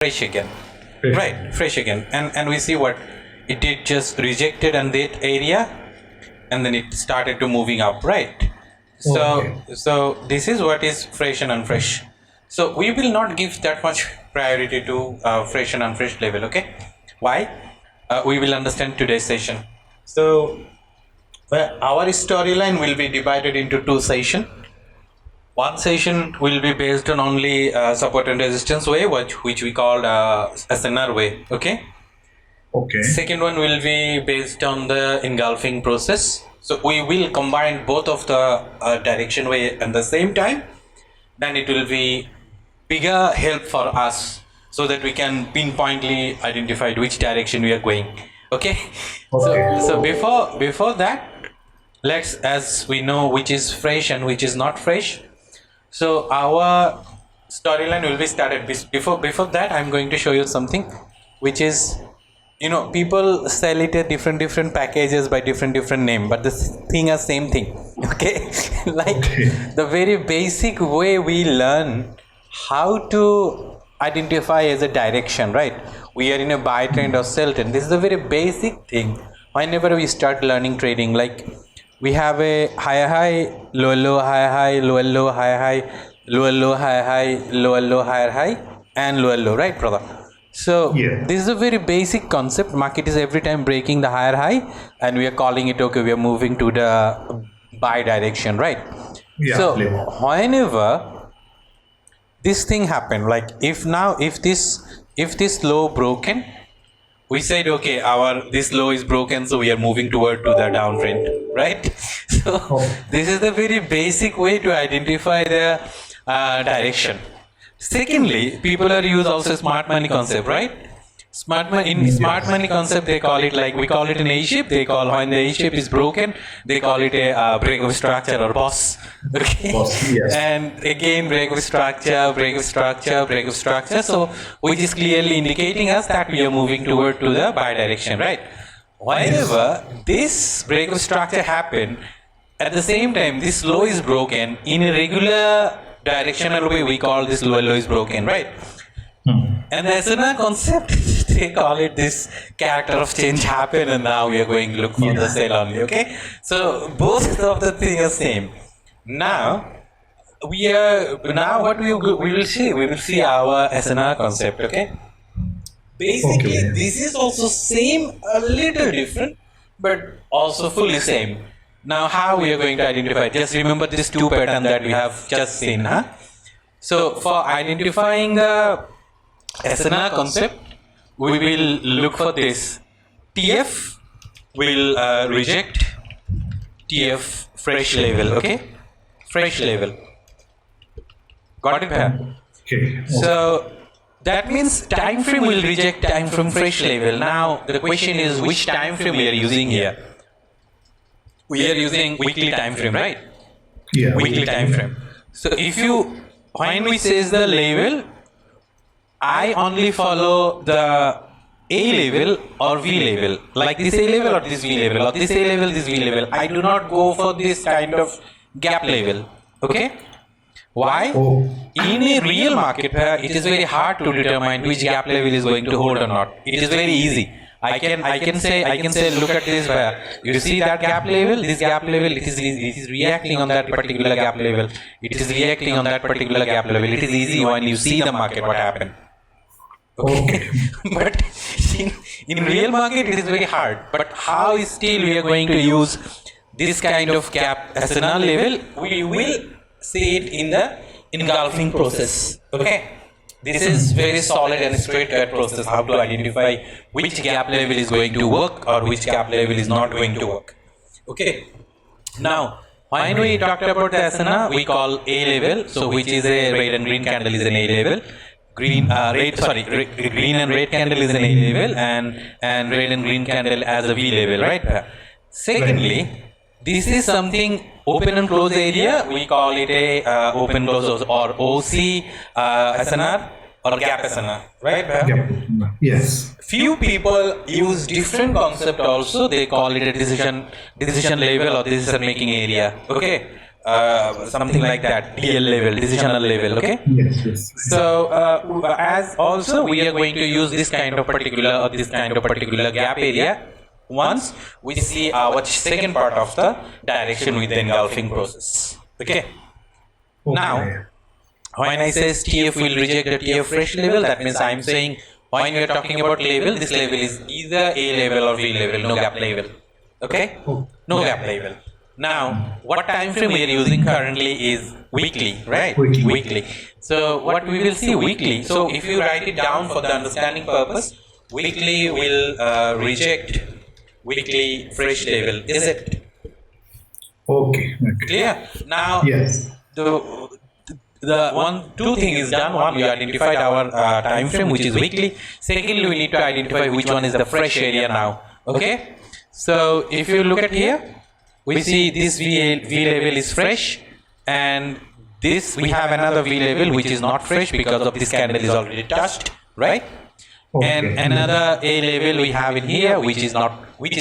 fresh again, right? Fresh again, and we see what it did, just rejected on that area, and then it started to moving up, right? So this is what is fresh and unfresh. So we will not give that much priority to fresh and unfresh level. Okay, why? We will understand today's session. So our storyline will be divided into two sessions. One session will be based on only support and resistance way, which we call SnR way. Okay. Second one will be based on the engulfing process. So we will combine both of the direction way at the same time. Then it will be bigger help for us so that we can pinpointly identify which direction we are going. Okay. So before that, let's, as we know which is fresh and which is not fresh. So our storyline will be started. Before that, I'm going to show you something, which is, people sell it at different packages by different name, but the thing is same thing. Okay, the very basic way we learn how to identify as a direction, right? We are in a buy trend or sell trend. This is a very basic thing. Whenever we start learning trading, like, we have a high, low, high, low, high, low, high, low, high, and low, right, brother? So this is a very basic concept. Market is every time breaking the higher high, and we are calling it, okay, we are moving to the buy direction, right? So whenever this thing happened, like if this low broken, we said, okay, this low is broken, so we are moving toward to the downtrend, right? So this is the very basic way to identify the direction. Secondly, people are use also smart money concept, right? Smart money concept, they call it, like we call it in A-shape. They call, when the A-shape is broken, they call it a break of structure or boss. Okay. And again, break of structure. So which is clearly indicating us that we are moving toward to the buy direction, right? Whenever this break of structure happen, at the same time this low is broken in a regular directional way, we call this low is broken, right? And the SnR concept, they call it this character of change happen, and now we are going to look for the sell only. Okay, so both of the things are same. Now what we will see our SnR concept. Okay, basically this is also same, a little different, but also fully same. Now how we are going to identify? Just remember these two patterns that we have just seen, huh? So for identifying the SnR concept, we will look for this. TF will reject TF fresh level. Okay, fresh level. Got it, Bhaiya? Okay. So that means time frame will reject time frame fresh level. Now the question is, which time frame we are using here? We are using weekly time frame, right? Yeah. Weekly time frame. So when we says the level, I only follow the A level or V level, like this A level or this V level, or this A level, this V level. I do not go for this kind of gap level. Okay? Why? In a real market, it is very hard to determine which gap level is going to hold or not. It is very easy. I can say, look at this. You see that gap level? This gap level, it is reacting on that particular gap level. It is reacting on that particular gap level. It is easy when you see the market what happened. Okay. But in real market, it is very hard. But how still we are going to use this kind of gap SnR level? We will see it in the engulfing process. Okay. This is very solid and straight cut process, how to identify which gap level is going to work or which gap level is not going to work. Okay. Now, when we talked about the SnR, we call A level, so which is a red and green candle is an A level. Green and red candle is an A level, and red and green candle as a V level, right? Secondly, this is something open and close area. We call it a open close or OC SnR or gap SnR, right? Yes. Few people use different concept also. They call it a decision level or decision making area. Okay. something like that, DL level, decisional level, okay? Yes. So as also we are going to use this kind of particular gap area once we see our second part of the direction with the engulfing process, okay? Now, when I say TF will reject the TF fresh level, that means I'm saying when we are talking about level, this level is either A level or V level, no gap level. Okay? No gap level. Now, what time frame we are using currently is weekly, right? Weekly. So, what we will see weekly. So, if you write it down for the understanding purpose, weekly will reject weekly fresh level. Is it? Okay. Clear? Now, Yes. the two thing is done. One, we identified our time frame, which is weekly. Secondly, we need to identify which one is the fresh area now. Okay. So if you look at here, we see this V level is fresh, and this we have another V level which is not fresh because of this candle is already touched, right? Okay. And another A level we have in here which is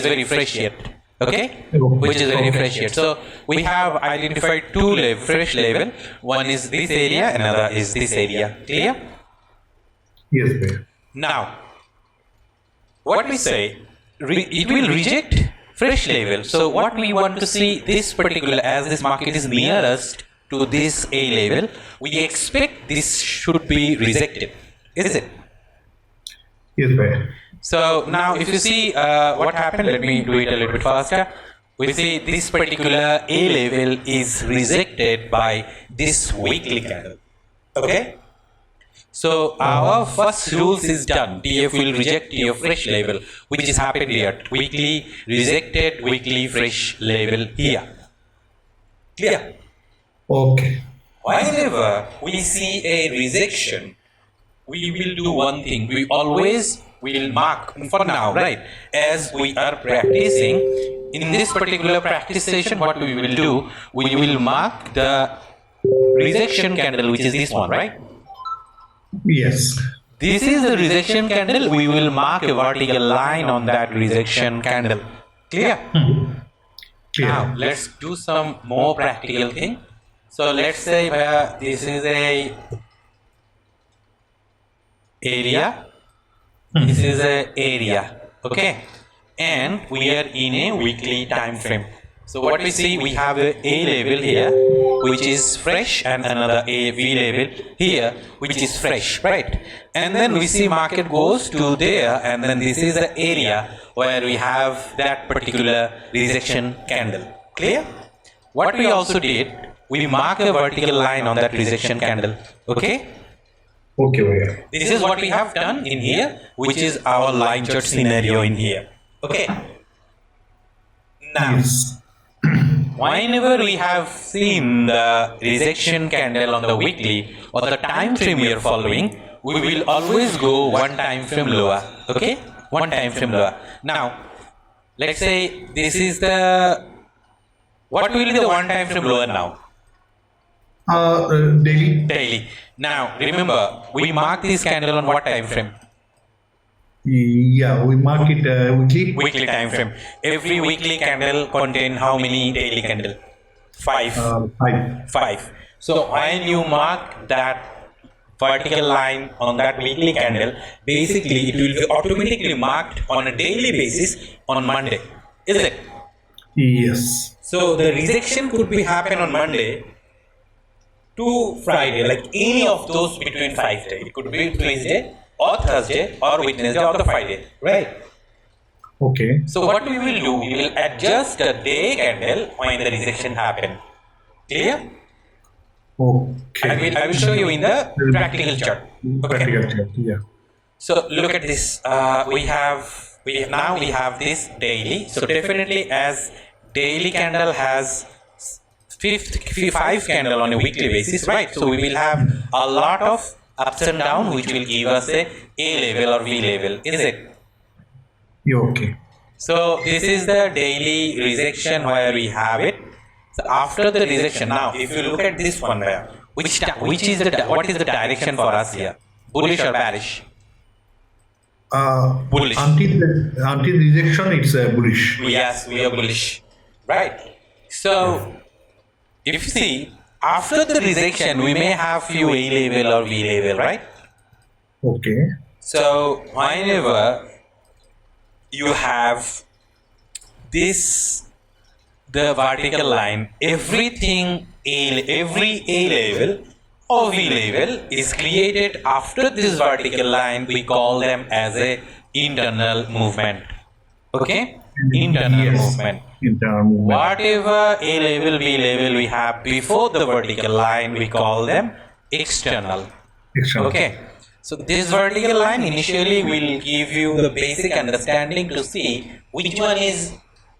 very fresh yet. Okay, which is very fresh yet. So we have identified two fresh level. One is this area, another is this area. Clear? Yes, sir. Now, what we say, it will reject fresh level. So what we want to see, this particular, as this market is nearest to this A level, we expect this should be rejected. Is it? Yes, sir. So now if you see what happened, let me do it a little bit faster. We see this particular A level is rejected by this weekly candle. Okay? So our first rules is done. TF will reject your fresh level, which is happened here. Weekly rejected, weekly fresh level here. Clear? Okay. Whenever we see a rejection, we will do one thing. We always will mark for now, right? As we are practicing in this particular practice session, what we will do, we will mark the rejection candle, which is this one, right? Yes. This is the rejection candle. We will mark a vertical line on that rejection candle. Clear? Clear. Now let's do some more practical thing. So let's say this is a area. This is a area, okay, and we are in a weekly time frame. So what we see, we have a level here, which is fresh, and another V level here, which is fresh, right? And then we see market goes to there, and then this is the area where we have that particular rejection candle. Clear? What we also did, we mark a vertical line on that rejection candle, okay? Okay. This is what we have done in here, which is our line chart scenario in here. Okay. Now, whenever we have seen the rejection candle on the weekly or the time frame we are following, we will always go one time frame lower. Okay? One time frame lower. Now, let's say this is the, what will be the one time frame lower now? Daily. Now, remember, we mark this candle on what time frame? Yeah, we mark it weekly. Weekly time frame. Every weekly candle contain how many daily candle? 5. 5. So when you mark that vertical line on that weekly candle, basically it will be automatically marked on a daily basis on Monday. Is it? Yes. So the rejection could be happen on Monday to Friday, like any of those between 5 days. It could be Tuesday or Thursday or Wednesday or the Friday, right? Okay. So what we will do, we will adjust the day candle when the rejection happen. Clear? Okay. I will show you in the practical chart. Okay. Yeah. So look at this. We have this daily. So definitely, as daily candle has 5 candle on a weekly basis, right? So we will have a lot of ups and downs, which will give us a level or V level. Is it? Yeah, okay. So this is the daily rejection where we have it. So after the rejection, now if you look at this one, what is the direction for us here? Bullish or bearish? Bullish. Until rejection, it's bullish. Yes, we are bullish, right? So if you see, after the rejection, we may have few A level or V level, right? Okay. So whenever you have this, the vertical line, every A level or V level is created after this vertical line. We call them as a internal movement. Okay, internal Yes. movement. Internal movement. Whatever A level, V level we have before the vertical line, we call them external. External. Okay, so this vertical line initially will give you the basic understanding to see which one is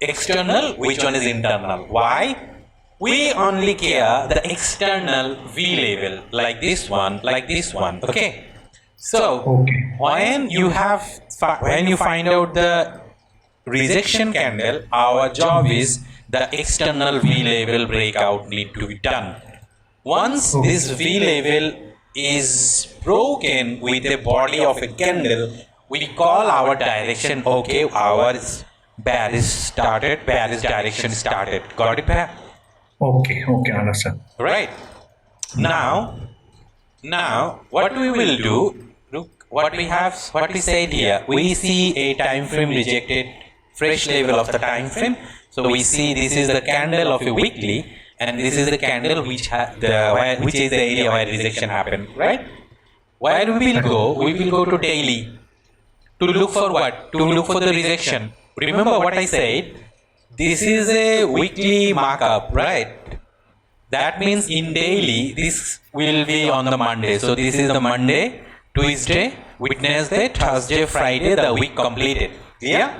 external, which one is internal. Why? We only care the external V level, like this one, like this one. Okay, so Okay. when you find out the rejection candle, our job is the external V level breakout need to be done. Once this V level is broken with the body of a candle, we call our direction, okay, our bearish direction started. Got it, Pat? Okay. Okay. Understand. Right. Now what we will do, look what we said here. We see a time frame rejected, fresh level of the time frame. So we see this is the candle of a weekly, and this is the candle which is the area where rejection happened, right? Where we will go? We will go to daily to look for what? To look for the rejection. Remember what I said? This is a weekly markup, right? That means in daily, this will be on the Monday. So this is the Monday, Tuesday, Wednesday, Thursday, Friday, the week completed. Clear?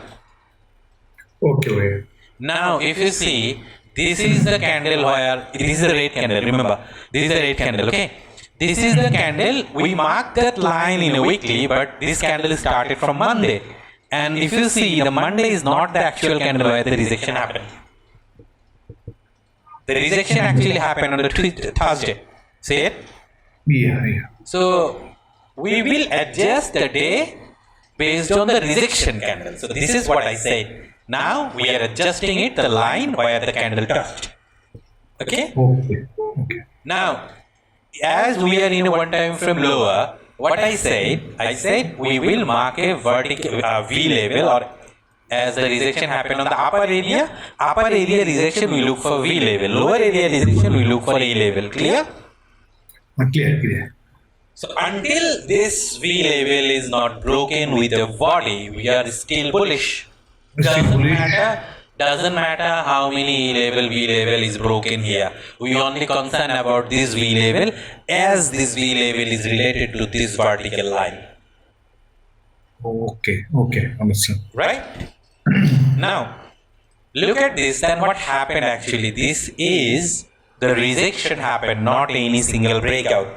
Okay. Now, if you see, this is the candle where, this is the red candle, remember, this is the red candle, okay? This is the candle, we mark that line in a weekly, but this candle started from Monday. And if you see, the Monday is not the actual candle where the rejection happened. The rejection actually happened on the Thursday. See it? Yeah. So, we will adjust the day based on the rejection candle. So, this is what I said. Now, we are adjusting it, the line where the candle touched. Okay? Okay. Now, as we are in a one time frame lower, what I said we will mark a vertical V level, or as the rejection happened on the upper area rejection we look for V level, lower area rejection we look for A level. Clear? Clear. So until this V level is not broken with the body, we are still bullish. Doesn't matter how many level V level is broken here. We only concern about this V level, as this V level is related to this vertical line. Okay. Understand. Right? Now, look at this. Then what happened actually? This is the rejection happened, not any single breakout.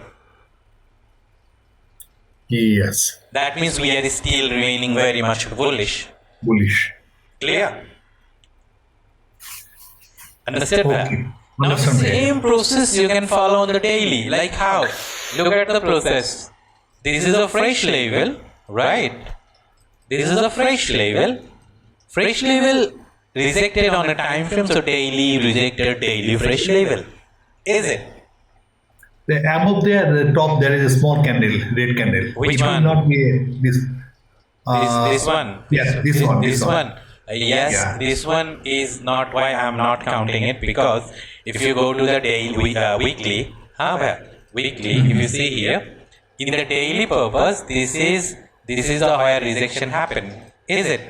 Yes. That means we are still remaining very much bullish. Clear? Understood that? Okay. Now same process you can follow on the daily. Like how? Look at the process. This is a fresh level, right? This is a fresh level. Fresh level rejected on a time frame, so daily rejected, daily fresh level. Is it? Above there, the top, there is a small candle, red candle. Which one? Will not be this. This one. Yes, this one. Yes, Yeah. this one is not why I am not counting it, because if you go to the daily weekly, if you see here, in the daily purpose, this is the where rejection happened, is it?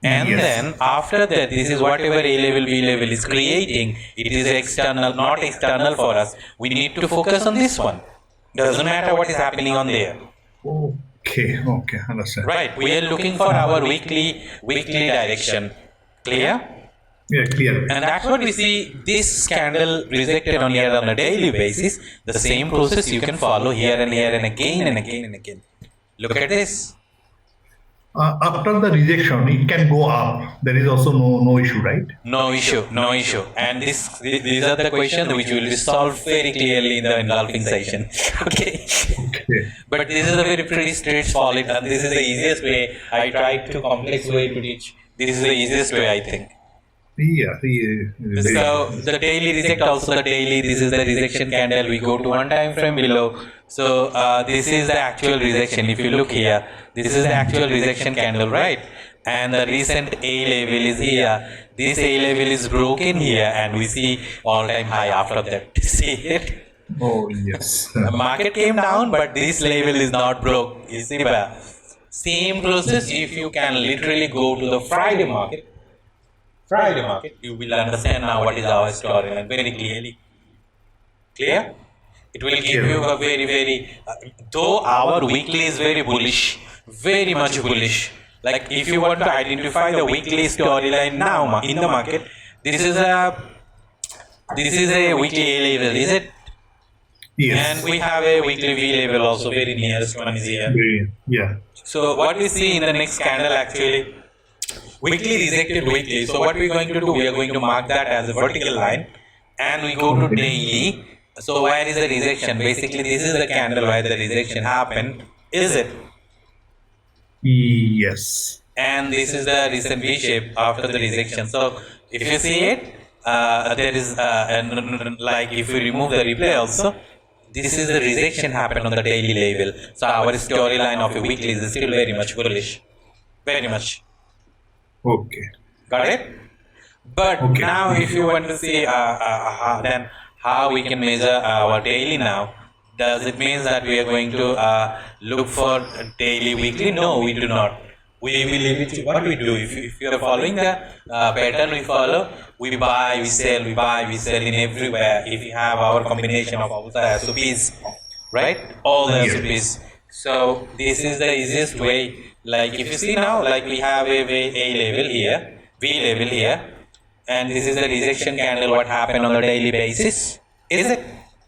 And Yes. then after that, this is whatever A level, B level is creating. It is external, not external for us. We need to focus on this one. Doesn't matter what is happening on there. Okay, understand. Right, we are looking for our weekly direction. Clear? Yeah, clear. And that's what we see this candle rejected on here on a daily basis. The same process you can follow here and here and again and again and again. Look at this. After the rejection, it can go up. There is also no issue, right? No issue. And these are the questions which will be solved very clearly in the engulfing session. Okay. But this is a very pretty straightforward, and this is the easiest way. I tried to complex way to teach. This is the easiest way, I think. Yeah. So the daily reject also the daily. This is the rejection candle. We go to one time frame below. So this is the actual rejection. If you look here, this is the actual rejection candle, right? And the recent A level is here. This A level is broken here, and we see all-time high after that. See it? Oh, yes. The market came down, but this level is not broke. You see, ba? Same process. If you can literally go to the Friday market. Friday market, you will understand now what is our storyline very clearly. Clear? It will give you a though our weekly is very bullish, very much bullish. Like if you want to identify the weekly storyline now in the market, this is a weekly A level, is it? Yes. And we have a weekly V level also, very nearest one is here. Yeah. So what we see in the next candle actually, weekly rejected weekly. So what we're going to do, we are going to mark that as a vertical line, and we go to daily. So where is the rejection? Basically, this is the candle where the rejection happened. Is it? Yes. And this is the recent V shape after the rejection. So if you see it, there is like if we remove the replay also, this is the rejection happened on the daily level. So our storyline of a weekly is still very much bullish, very much. Okay. Got it? But now if you want to see then how we can measure our daily now, does it mean that we are going to look for daily, weekly? No, we do not. We will leave it to what we do. If you are following the pattern we follow, we buy, we sell, we buy, we sell in everywhere. If you have our combination of all the SOPs, right? All the SOPs. So this is the easiest way. Like if you see now, like we have a level here, V level here, and this is the rejection candle. What happened on the daily basis? Is it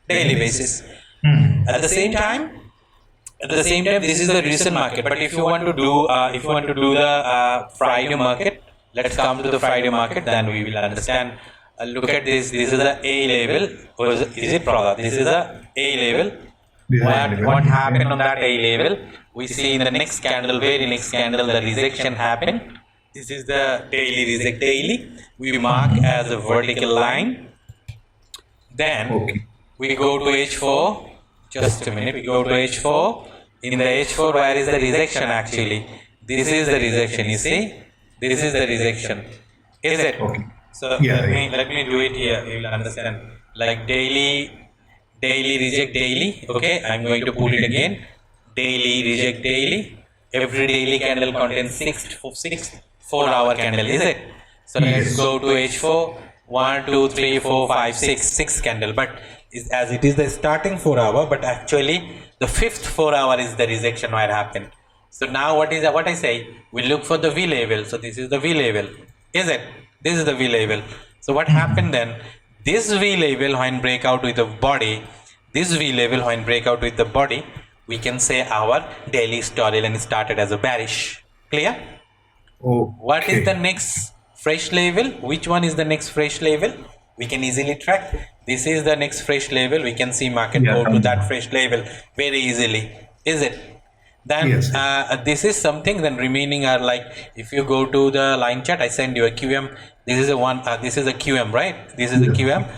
daily basis? At the same time, this is the recent market. But if you want to do, the Friday market, let's come to the Friday market. Then we will understand. Look at this. This is the A level. Or is it product? This is the A level. What happened on that A level? We see in the next candle, very next candle, the rejection happened. This is the daily reject daily. We mark as a vertical line. Then we go to H4. Just a minute. We go to H4. In the H4, where is the rejection actually? This is the rejection. You see? This is the rejection. Is it? So let me do it here. You will understand. Like daily reject daily. Okay, I'm going to put it again. Daily reject daily. Every daily candle contains 6 4-hour candle, is it? So let's go to H4. 1, 2, 3, 4, 5, 6 candle. But as it is the starting 4-hour, but actually the fifth 4-hour is the rejection where happened. So now what I say? We look for the V level. So this is the V level, is it? This is the V level. So what happened then? This V level when break out with the body, we can say our daily storyline started as a bearish. Clear? What is the next fresh level? Which one is the next fresh level? We can easily track. This is the next fresh level. We can see market go to that fresh level very easily. Is it? Then this is something. Then remaining are like if you go to the line chart, I send you a QM. This is a one. This is a QM, right? This is a QM,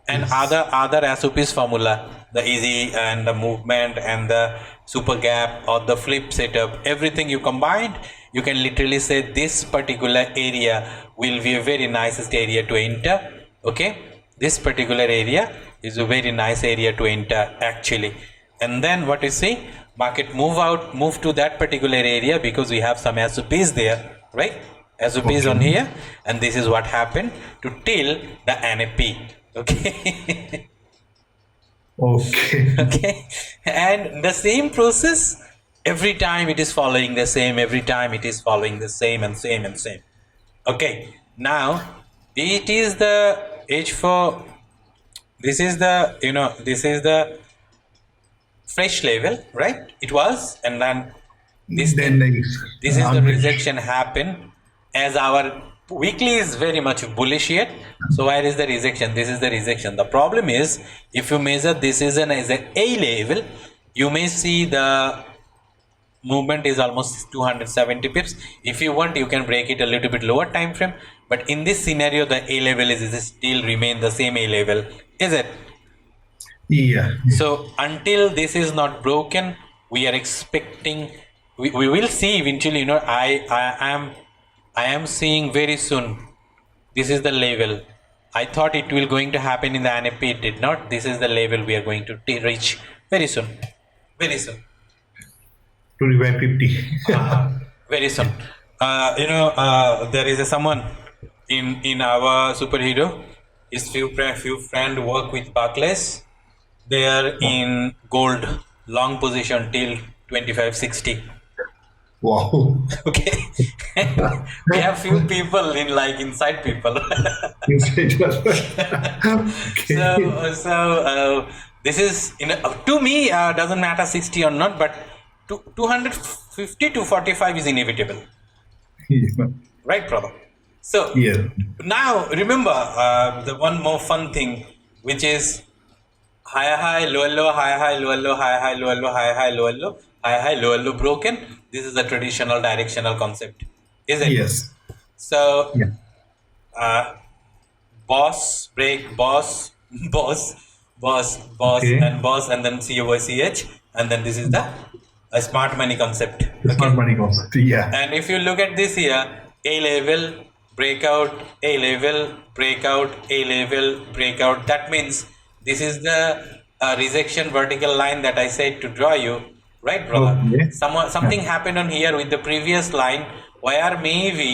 and other SOPs formula, the easy and the movement and the super gap or the flip setup. Everything you combined, you can literally say this particular area will be a very nicest area to enter. Okay, this particular area is a very nice area to enter actually. And then what you see, market move to that particular area because we have some SOPs there, right? SOPs on here, and this is what happened to till the NAP. Okay. Okay, and the same process every time it is following the same. Every time it is following the same and same and same. Okay, now it is the H4. This is the fresh level, right? It was, and then this is the rejection happen as our weekly is very much bullish yet. So where is the rejection? This is the rejection. The problem is if you measure this is as an A level, you may see the movement is almost 270 pips. If you want, you can break it a little bit lower time frame, but in this scenario the A level is still remain the same A level, is it? Yeah. So until this is not broken, we are expecting, we will see eventually, I am seeing very soon, this is the level. I thought it will going to happen in the NFP, it did not. This is the level we are going to reach very soon. Very soon. To revive 50. Very soon. There is someone in our superhero. His few friend work with Barclays. They are in gold long position till 2560. Wow. Okay. We have few people inside people. Okay. So this is to me doesn't matter 60 or not, but 250 to 45 is inevitable, Yeah. right, brother? So Yeah. now remember the one more fun thing, which is high, low, high, low, high, low, high, low, high, low, broken. This is the traditional directional concept, is it? Yes. So Yeah. uh, boss, break, boss, boss, boss, Okay. and boss, and then COCH, and then this is the smart money concept. It's not Okay. money concept. Yeah. And if you look at this here, A level, breakout, A level, breakout, A level, breakout. That means this is the rejection vertical line that I said to draw you, right, brother? Okay. Something happened on here with the previous line, where maybe,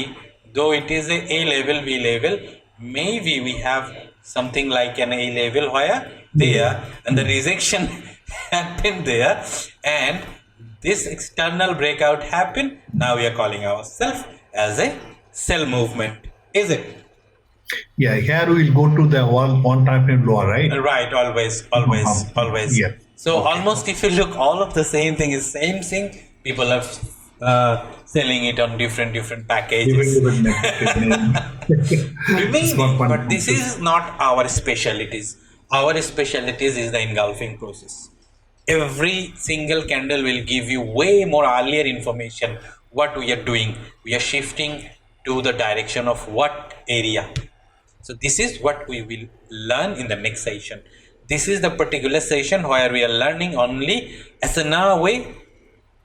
though it is a level, B level, maybe we have something like an A level where there, and the rejection happened there, and this external breakout happened. Now we are calling ourselves as a sell movement, is it? Yeah. Here we'll go to the one time frame lower, right? Right, always. Yeah. So Okay. almost if you look, all of the same thing is same thing. People are selling it on different packages. Different It's not fun. But this is not our specialties. Our specialties is the engulfing process. Every single candle will give you way more earlier information what we are doing. We are shifting to the direction of what area. So this is what we will learn in the next session. This is the particular session where we are learning only SnR way.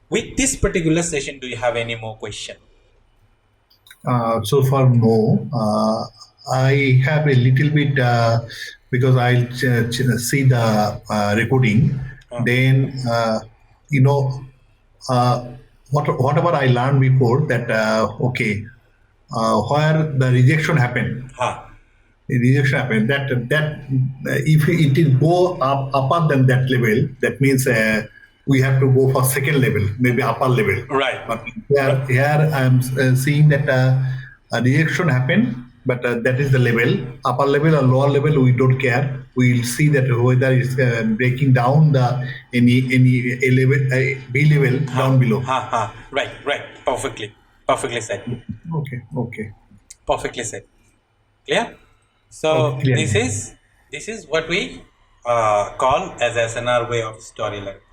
With this particular session, do you have any more question? So far, no. I have a little bit because I'll see the recording. Then, you know, uh, whatever I learned before that, okay, where the rejection happened, Ha. the rejection happened, if it is go up upper than that level, that means we have to go for second level, maybe upper level. Right. But here I'm seeing that a rejection happened, but that is the level. Upper level or lower level, we don't care. We'll see that whether it's breaking down the any A level, B level down below. Right. Perfectly said. Okay. Perfectly said. Clear? So Okay, clear. this is what we call as SnR way of storyline.